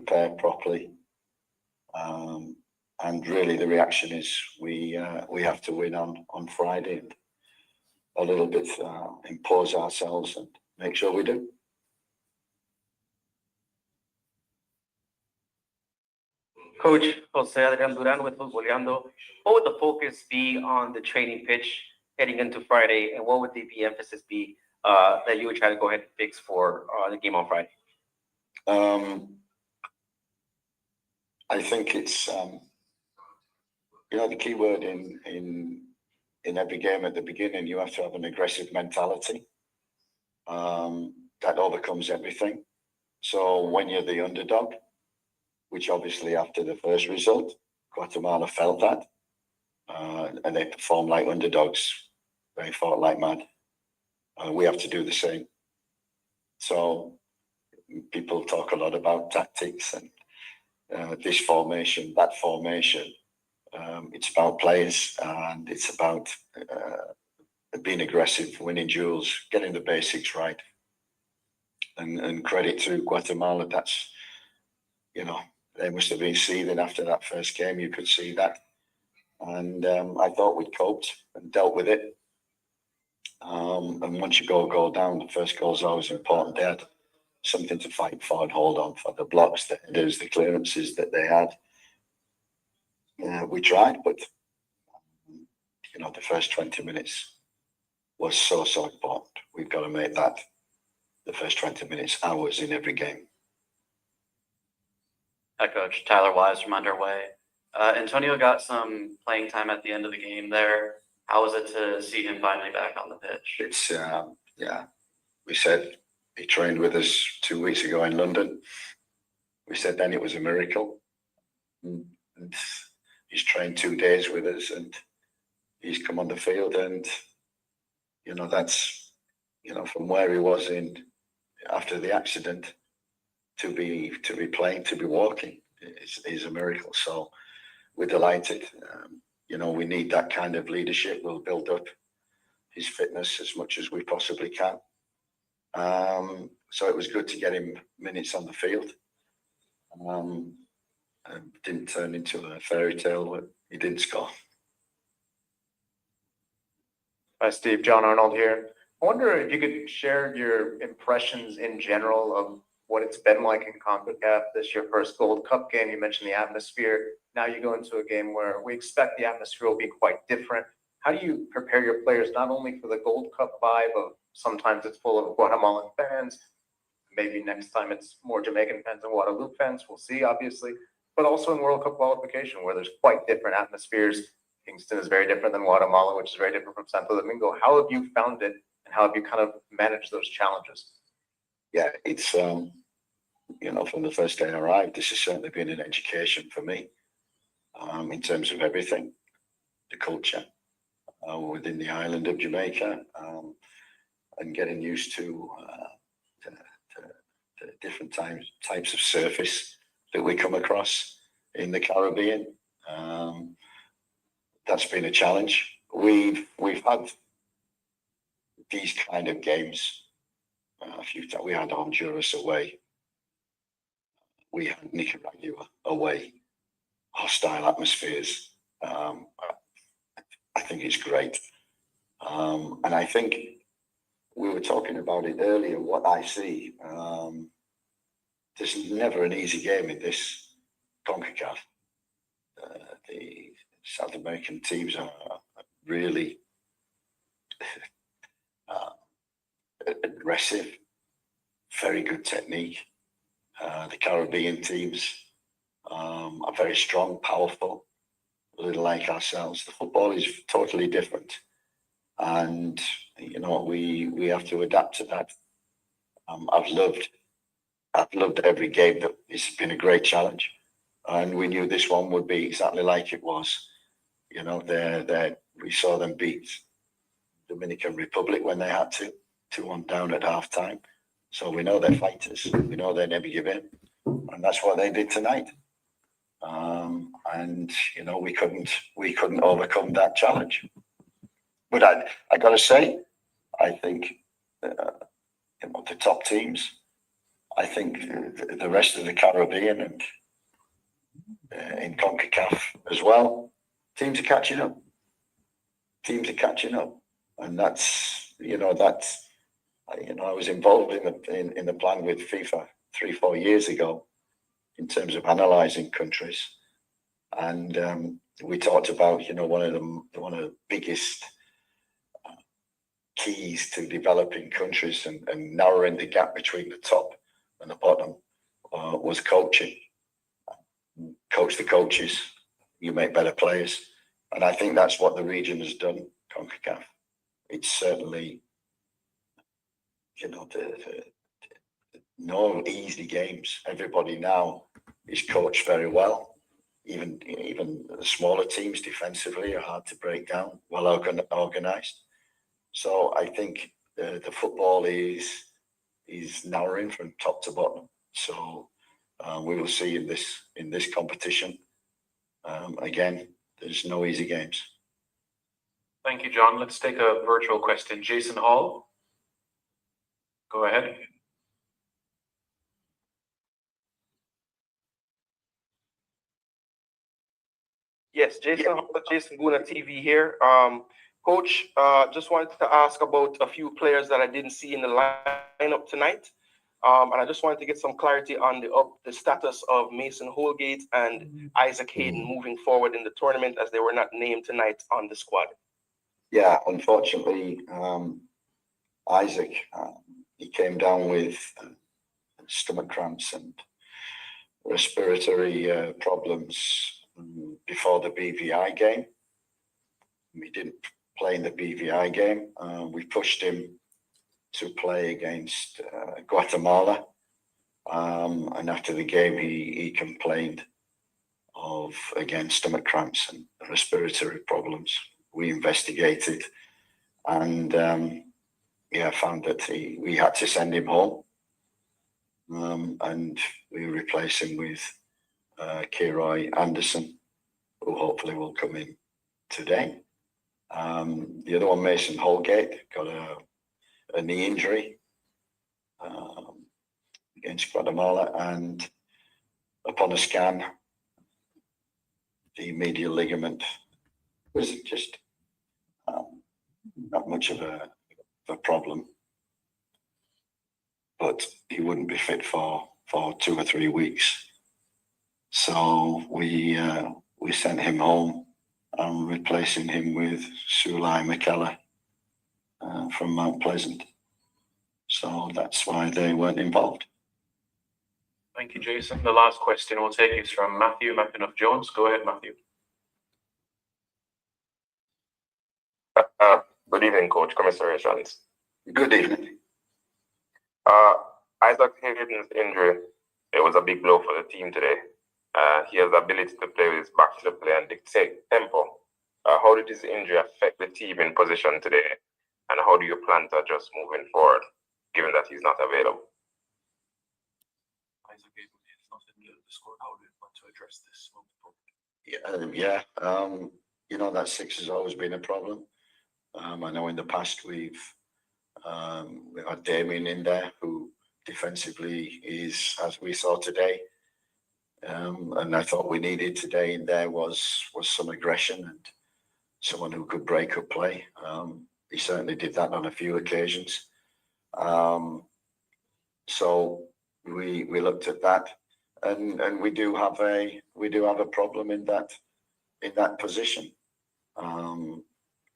prepare properly. And really the reaction is we have to win on Friday and a little bit impose ourselves and make sure we do. Coach Jose Adrian Duran with Futboleando, what would the focus be on the training pitch heading into Friday, and what would the emphasis be that you would try to go ahead and fix for the game on Friday? I think it's the key word in every game at the beginning. You have to have an aggressive mentality that overcomes everything. So when you're the underdog, which obviously after the first result, Guatemala felt that, and they performed like underdogs. They fought like mad. We have to do the same. So people talk a lot about tactics and this formation, that formation. It's about players and it's about being aggressive, winning duels, getting the basics right. And credit to Guatemala, that's, they must have been seething after that first game. You could see that. And I thought we'd coped and dealt with it. And once you go down, the first goal is always important. They had something to fight for and hold on for. The blocks, the headers, the clearances that they had. We tried, but the first 20 minutes was so important. We've got to make that the first 20 minutes ours in every game. Hi, Coach. Tyler Wise from Underway. Antonio got some playing time at the end of the game there. How was it to see him finally back on the pitch? It's, we said he trained with us 2 weeks ago in London. We said then it was a miracle. And he's trained 2 days with us and he's come on the field and, that's, from where he was after the accident to be playing, to be walking is a miracle. So we're delighted. We need that kind of leadership. We'll build up his fitness as much as we possibly can. So it was good to get him minutes on the field. Didn't turn into a fairy tale, but he didn't score. Hi, Steve. John Arnold here. I wonder if you could share your impressions in general of what it's been like in Concacaf. This your first Gold Cup game. You mentioned the atmosphere. Now you go into a game where we expect the atmosphere will be quite different. How do you prepare your players not only for the Gold Cup vibe of sometimes it's full of Guatemalan fans, maybe next time it's more Jamaican fans and Guadeloupe fans, we'll see, obviously, but also in World Cup qualification where there's quite different atmospheres. Kingston is very different than Guatemala, which is very different from Santo Domingo. How have you found it and how have you kind of managed those challenges? Yeah, it's, from the first day I arrived, this has certainly been an education for me in terms of everything, the culture within the island of Jamaica and getting used to different types of surface that we come across in the Caribbean. That's been a challenge. We've had these kind of games a few times. We had Honduras away. We had Nicaragua away. Hostile atmospheres. I think it's great. And I think we were talking about it earlier, what I see. There's never an easy game in this CONCACAF. The South American teams are really aggressive, very good technique. The Caribbean teams are very strong, powerful, a little like ourselves. The football is totally different. And, we have to adapt to that. I've loved every game. It's been a great challenge. And we knew this one would be exactly like it was. We saw them beat Dominican Republic when they had to, 2-1 down at half time. So we know they're fighters. We know they never give in. And that's what they did tonight. We couldn't overcome that challenge. But I got to say, I think the top teams I think the rest of the Caribbean and in Concacaf as well, teams are catching up. Teams are catching up, and that's I was involved in the plan with FIFA 3-4 years ago in terms of analysing countries, and we talked about one of the biggest keys to developing countries and narrowing the gap between the top and the bottom was coaching. Coach the coaches, you make better players, and I think that's what the region has done. CONCACAF. It's certainly no easy games. Everybody now is coached very well. Even the smaller teams defensively are hard to break down, well organised. So I think the football is narrowing from top to bottom. So we will see in this competition. Again, there's no easy games. Thank you, John. Let's take a virtual question. Jason Hall, go ahead. Yes, Jason Hall, Jason Guna TV here. Coach, just wanted to ask about a few players that I didn't see in the lineup tonight. And I just wanted to get some clarity on the status of Mason Holgate and Isaac Hayden moving forward in the tournament, as they were not named tonight on the squad. Yeah, unfortunately, Isaac, he came down with stomach cramps and respiratory problems before the BVI game. We didn't play in the BVI game. We pushed him to play against Guatemala. And after the game, he complained of, again, stomach cramps and respiratory problems. We investigated and found that we had to send him home. And we replaced him with Kiroy Anderson, who hopefully will come in today. The other one, Mason Holgate, got a knee injury against Guatemala, and upon a scan, the medial ligament was just not much of a problem, but he wouldn't be fit for 2 or 3 weeks. So we sent him home and replacing him with Sulai McKellar from Mount Pleasant. So that's why they weren't involved. Thank you, Jason. The last question we'll take is from Matthew McIntosh-Jones. Go ahead, Matthew. Good evening, Coach. Commiserations. Good evening. Isaac Hayden's injury, it was a big blow for the team today. He has the ability to play with his back to the play and dictate tempo. How did his injury affect the team in position today? And how do you plan to adjust moving forward, given that he's not available? Isaac Hayden is not in the squad. How do you plan to address this? That 6 has always been a problem. I know in the past we had Damien in there, who defensively is, as we saw today. And I thought we needed today in there was some aggression and someone who could break up play. He certainly did that on a few occasions. So we looked at that, and we do have a problem in that position.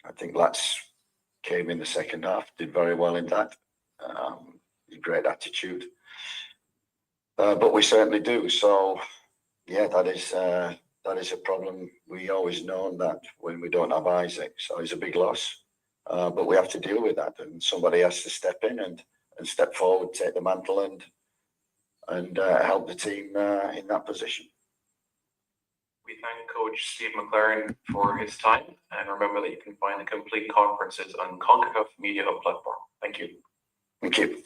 I think Lats came in the second half, did very well in that. Great attitude. But we certainly do. So yeah, that is a problem. We always known that when we don't have Isaac, so it's a big loss. But we have to deal with that, and somebody has to step in and step forward, take the mantle, and help the team in that position. We thank Coach Steve McClaren for his time, and remember that you can find the complete conferences on Concacaf Media Hub platform. Thank you. Thank you.